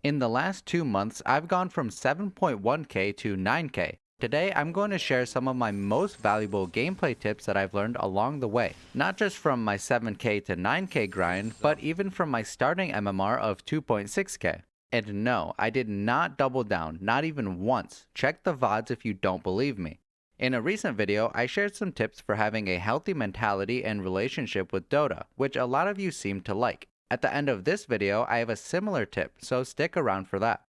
In the last 2 months, I've gone from 7.1k to 9k. Today, I'm going to share some of my most valuable gameplay tips that I've learned along the way. Not just from my 7k to 9k grind, but even from my starting MMR of 2.6k. And no, I did not double down, not even once. Check the VODs if you don't believe me. In a recent video, I shared some tips for having a healthy mentality and relationship with Dota, which a lot of you seem to like. At the end of this video, I have a similar tip, so stick around for that.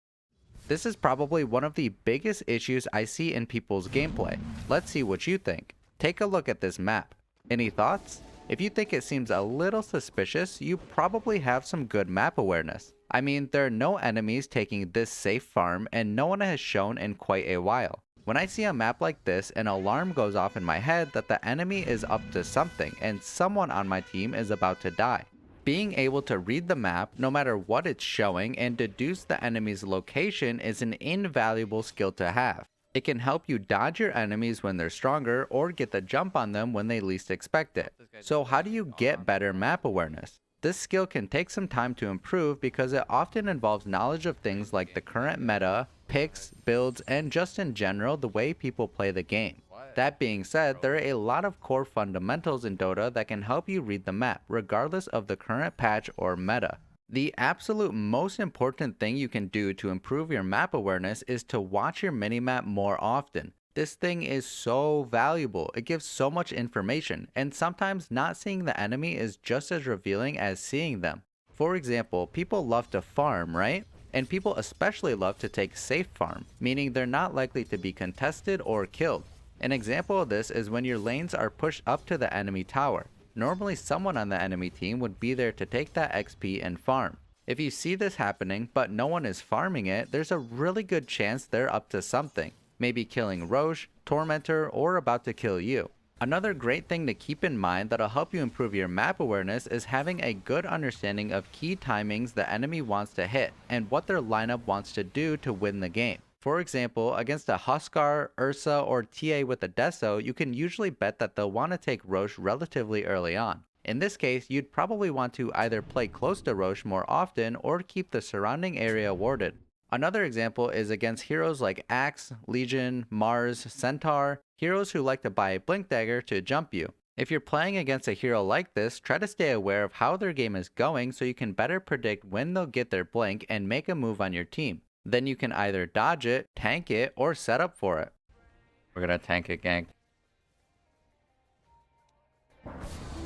This is probably one of the biggest issues I see in people's gameplay. Let's see what you think. Take a look at this map. Any thoughts? If you think it seems a little suspicious, you probably have some good map awareness. I mean, there are no enemies taking this safe farm, and no one has shown in quite a while. When I see a map like this, an alarm goes off in my head that the enemy is up to something, and someone on my team is about to die. Being able to read the map, no matter what it's showing, and deduce the enemy's location is an invaluable skill to have. It can help you dodge your enemies when they're stronger, or get the jump on them when they least expect it. So how do you get better map awareness? This skill can take some time to improve because it often involves knowledge of things like the current meta, picks, builds, and just in general the way people play the game. That being said, there are a lot of core fundamentals in Dota that can help you read the map, regardless of the current patch or meta. The absolute most important thing you can do to improve your map awareness is to watch your minimap more often. This thing is so valuable, it gives so much information, and sometimes not seeing the enemy is just as revealing as seeing them. For example, people love to farm, right? And people especially love to take safe farm, meaning they're not likely to be contested or killed. An example of this is when your lanes are pushed up to the enemy tower. Normally someone on the enemy team would be there to take that XP and farm. If you see this happening but no one is farming it, there's a really good chance they're up to something. Maybe killing Roche, Tormentor, or about to kill you. Another great thing to keep in mind that'll help you improve your map awareness is having a good understanding of key timings the enemy wants to hit and what their lineup wants to do to win the game. For example, against a Huskar, Ursa, or TA with a Deso, you can usually bet that they'll want to take Roche relatively early on. In this case, you'd probably want to either play close to Roche more often or keep the surrounding area warded. Another example is against heroes like Axe, Legion, Mars, Centaur, heroes who like to buy a Blink Dagger to jump you. If you're playing against a hero like this, try to stay aware of how their game is going so you can better predict when they'll get their blink and make a move on your team. Then you can either dodge it, tank it, or set up for it. We're gonna tank it, gang.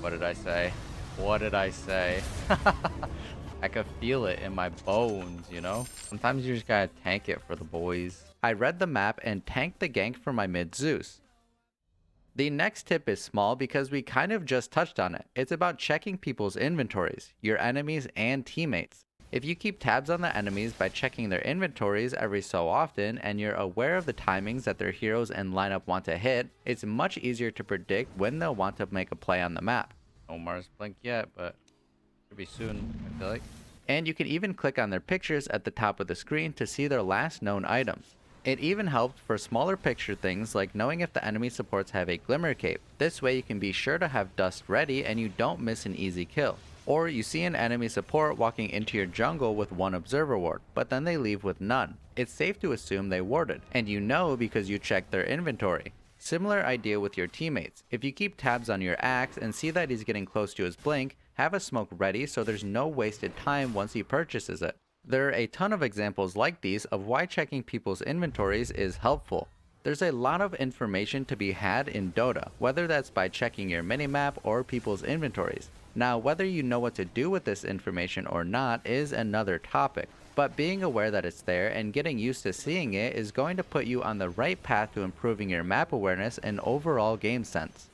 What did I say? What did I say? I could feel it in my bones, you know? Sometimes you just gotta tank it for the boys. I read the map and tanked the gank for my mid Zeus. The next tip is small because we kind of just touched on it. It's about checking people's inventories, your enemies and teammates. If you keep tabs on the enemies by checking their inventories every so often and you're aware of the timings that their heroes and lineup want to hit, it's much easier to predict when they'll want to make a play on the map. No Mars blink yet, but should be soon, I feel like. And you can even click on their pictures at the top of the screen to see their last known items. It even helped for smaller picture things like knowing if the enemy supports have a Glimmer Cape. This way you can be sure to have dust ready and you don't miss an easy kill. Or you see an enemy support walking into your jungle with one observer ward, but then they leave with none. It's safe to assume they warded, and you know because you checked their inventory. Similar idea with your teammates. If you keep tabs on your Axe and see that he's getting close to his blink, have a smoke ready so there's no wasted time once he purchases it. There are a ton of examples like these of why checking people's inventories is helpful. There's a lot of information to be had in Dota, whether that's by checking your minimap or people's inventories. Now, whether you know what to do with this information or not is another topic, but being aware that it's there and getting used to seeing it is going to put you on the right path to improving your map awareness and overall game sense.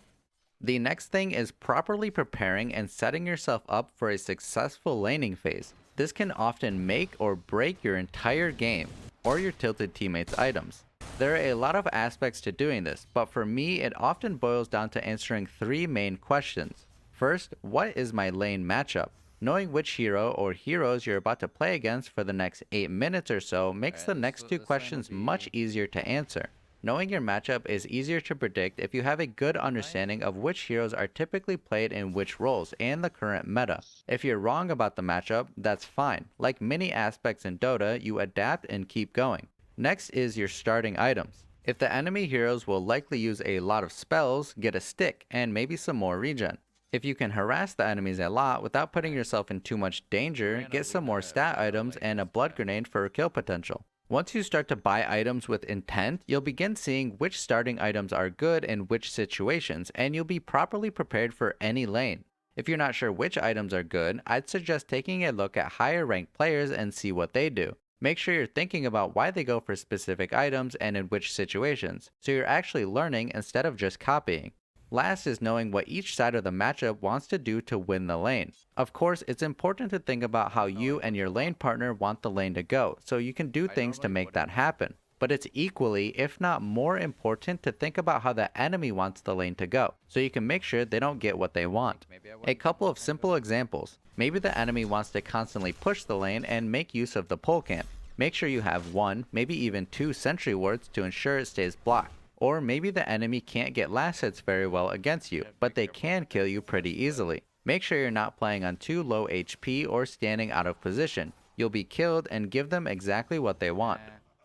The next thing is properly preparing and setting yourself up for a successful laning phase. This can often make or break your entire game or your tilted teammates' items. There are a lot of aspects to doing this, but for me it often boils down to answering three main questions. First, what is my lane matchup? Knowing which hero or heroes you're about to play against for the next 8 minutes or so makes the next two questions much easier to answer. Knowing your matchup is easier to predict if you have a good understanding of which heroes are typically played in which roles and the current meta. If you're wrong about the matchup, that's fine. Like many aspects in Dota, you adapt and keep going. Next is your starting items. If the enemy heroes will likely use a lot of spells, get a stick, and maybe some more regen. If you can harass the enemies a lot without putting yourself in too much danger, get some more stat items and a blood grenade for kill potential. Once you start to buy items with intent, you'll begin seeing which starting items are good in which situations, and you'll be properly prepared for any lane. If you're not sure which items are good, I'd suggest taking a look at higher ranked players and see what they do. Make sure you're thinking about why they go for specific items and in which situations, so you're actually learning instead of just copying. Last is knowing what each side of the matchup wants to do to win the lane. Of course, it's important to think about how you and your lane partner want the lane to go, so you can do things to make that happen. But it's equally, if not more important, to think about how the enemy wants the lane to go, so you can make sure they don't get what they want. A couple of simple examples. Maybe the enemy wants to constantly push the lane and make use of the pole camp. Make sure you have 1, maybe even 2 sentry wards to ensure it stays blocked. Or maybe the enemy can't get last hits very well against you, but they can kill you pretty easily. Make sure you're not playing on too low HP or standing out of position. You'll be killed and give them exactly what they want.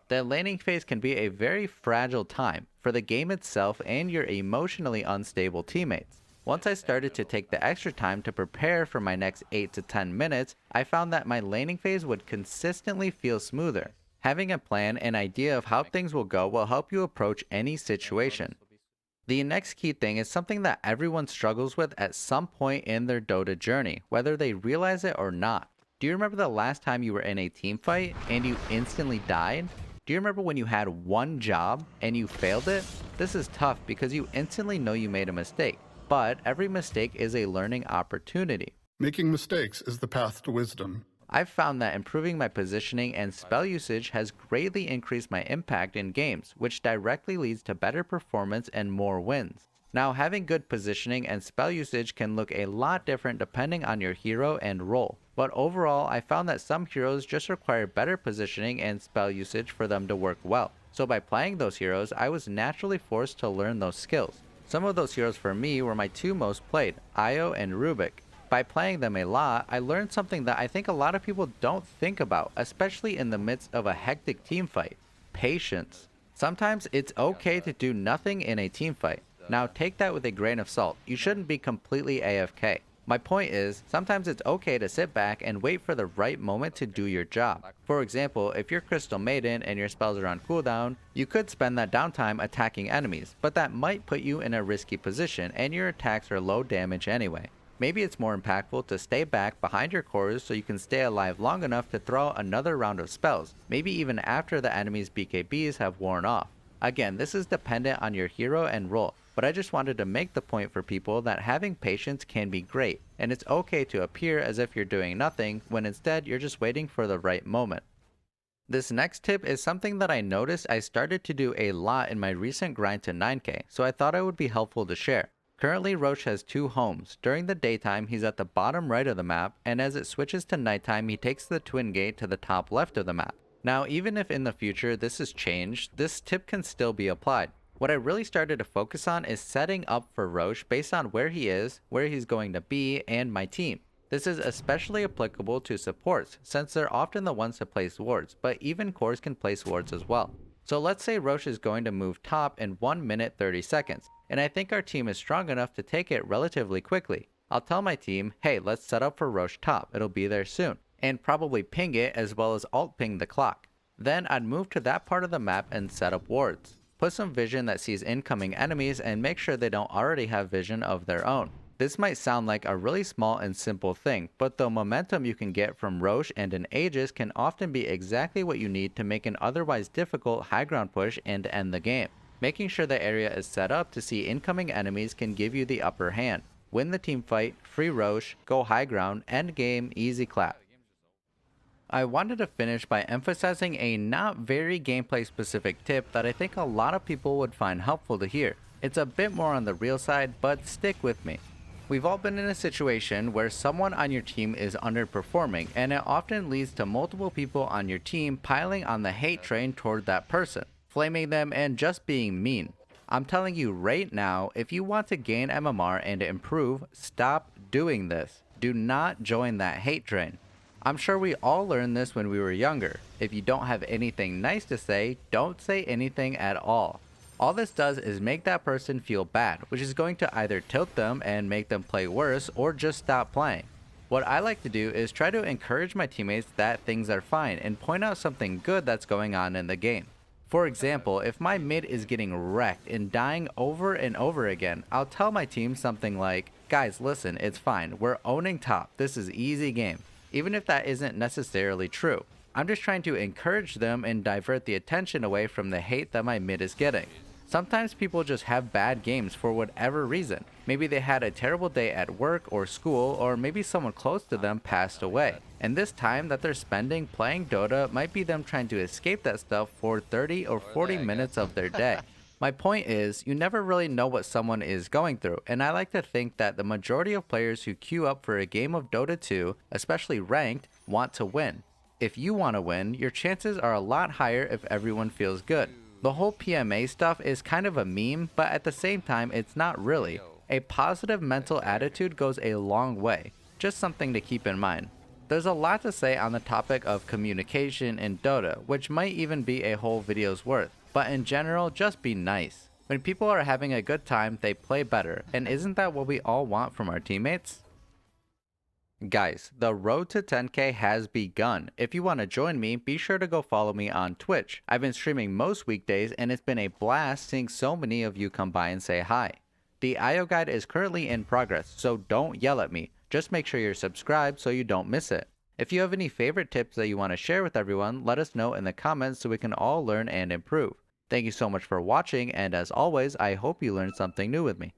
The laning phase can be a very fragile time for the game itself and your emotionally unstable teammates. Once I started to take the extra time to prepare for my next 8 to 10 minutes, I found that my laning phase would consistently feel smoother. Having a plan and idea of how things will go will help you approach any situation. The next key thing is something that everyone struggles with at some point in their Dota journey, whether they realize it or not. Do you remember the last time you were in a team fight and you instantly died? Do you remember when you had one job and you failed it? This is tough because you instantly know you made a mistake, but every mistake is a learning opportunity. Making mistakes is the path to wisdom. I've found that improving my positioning and spell usage has greatly increased my impact in games, which directly leads to better performance and more wins. Now, having good positioning and spell usage can look a lot different depending on your hero and role, but overall I found that some heroes just require better positioning and spell usage for them to work well. So by playing those heroes, I was naturally forced to learn those skills. Some of those heroes for me were my 2 most played, Io and Rubik. By playing them a lot, I learned something that I think a lot of people don't think about, especially in the midst of a hectic team fight: patience. Sometimes it's okay to do nothing in a team fight. Now take that with a grain of salt. You shouldn't be completely AFK. My point is, sometimes it's okay to sit back and wait for the right moment to do your job. For example, if you're Crystal Maiden and your spells are on cooldown, you could spend that downtime attacking enemies, but that might put you in a risky position and your attacks are low damage anyway. Maybe it's more impactful to stay back behind your cores so you can stay alive long enough to throw another round of spells, maybe even after the enemy's BKBs have worn off. Again, this is dependent on your hero and role, but I just wanted to make the point for people that having patience can be great, and it's okay to appear as if you're doing nothing when instead you're just waiting for the right moment. This next tip is something that I noticed I started to do a lot in my recent grind to 9k, so I thought it would be helpful to share. Currently, Roche has 2 homes. During the daytime, he's at the bottom right of the map, and as it switches to nighttime, he takes the twin gate to the top left of the map. Now, even if in the future this is changed, this tip can still be applied. What I really started to focus on is setting up for Roche based on where he is, where he's going to be, and my team. This is especially applicable to supports, since they're often the ones to place wards, but even cores can place wards as well. So let's say Roche is going to move top in 1 minute 30 seconds, and I think our team is strong enough to take it relatively quickly. I'll tell my team, hey, let's set up for Roche top, it'll be there soon, and probably ping it as well as alt ping the clock. Then I'd move to that part of the map and set up wards. Put some vision that sees incoming enemies and make sure they don't already have vision of their own. This might sound like a really small and simple thing, but the momentum you can get from Roche and an Aegis can often be exactly what you need to make an otherwise difficult high ground push and end the game. Making sure the area is set up to see incoming enemies can give you the upper hand. Win the team fight, free Roche, go high ground, end game, easy clap. I wanted to finish by emphasizing a not very gameplay specific tip that I think a lot of people would find helpful to hear. It's a bit more on the real side, but stick with me. We've all been in a situation where someone on your team is underperforming, and it often leads to multiple people on your team piling on the hate train toward that person. flaming them, and just being mean. I'm telling you right now, if you want to gain MMR and improve, stop doing this. Do not join that hate train. I'm sure we all learned this when we were younger. If you don't have anything nice to say, don't say anything at all. All this does is make that person feel bad, which is going to either tilt them and make them play worse or just stop playing. What I like to do is try to encourage my teammates that things are fine and point out something good that's going on in the game. For example, if my mid is getting wrecked and dying over and over again, I'll tell my team something like, guys, listen, it's fine, we're owning top, this is easy game. Even if that isn't necessarily true. I'm just trying to encourage them and divert the attention away from the hate that my mid is getting. Sometimes people just have bad games for whatever reason. Maybe they had a terrible day at work or school, or maybe someone close to them passed away. And this time that they're spending playing Dota might be them trying to escape that stuff for 30 or 40 minutes of their day. My point is, you never really know what someone is going through, and I like to think that the majority of players who queue up for a game of Dota 2, especially ranked, want to win. If you want to win, your chances are a lot higher if everyone feels good. The whole PMA stuff is kind of a meme, but at the same time, it's not really. A positive mental attitude goes a long way. Just something to keep in mind. There's a lot to say on the topic of communication in Dota, which might even be a whole video's worth. But in general, just be nice. When people are having a good time, they play better. And isn't that what we all want from our teammates? Guys, the road to 10k has begun. If you want to join me, be sure to go follow me on Twitch. I've been streaming most weekdays and it's been a blast seeing so many of you come by and say hi. The IO guide is currently in progress, so don't yell at me. Just make sure you're subscribed so you don't miss it. If you have any favorite tips that you want to share with everyone, let us know in the comments so we can all learn and improve. Thank you so much for watching, and as always, I hope you learned something new with me.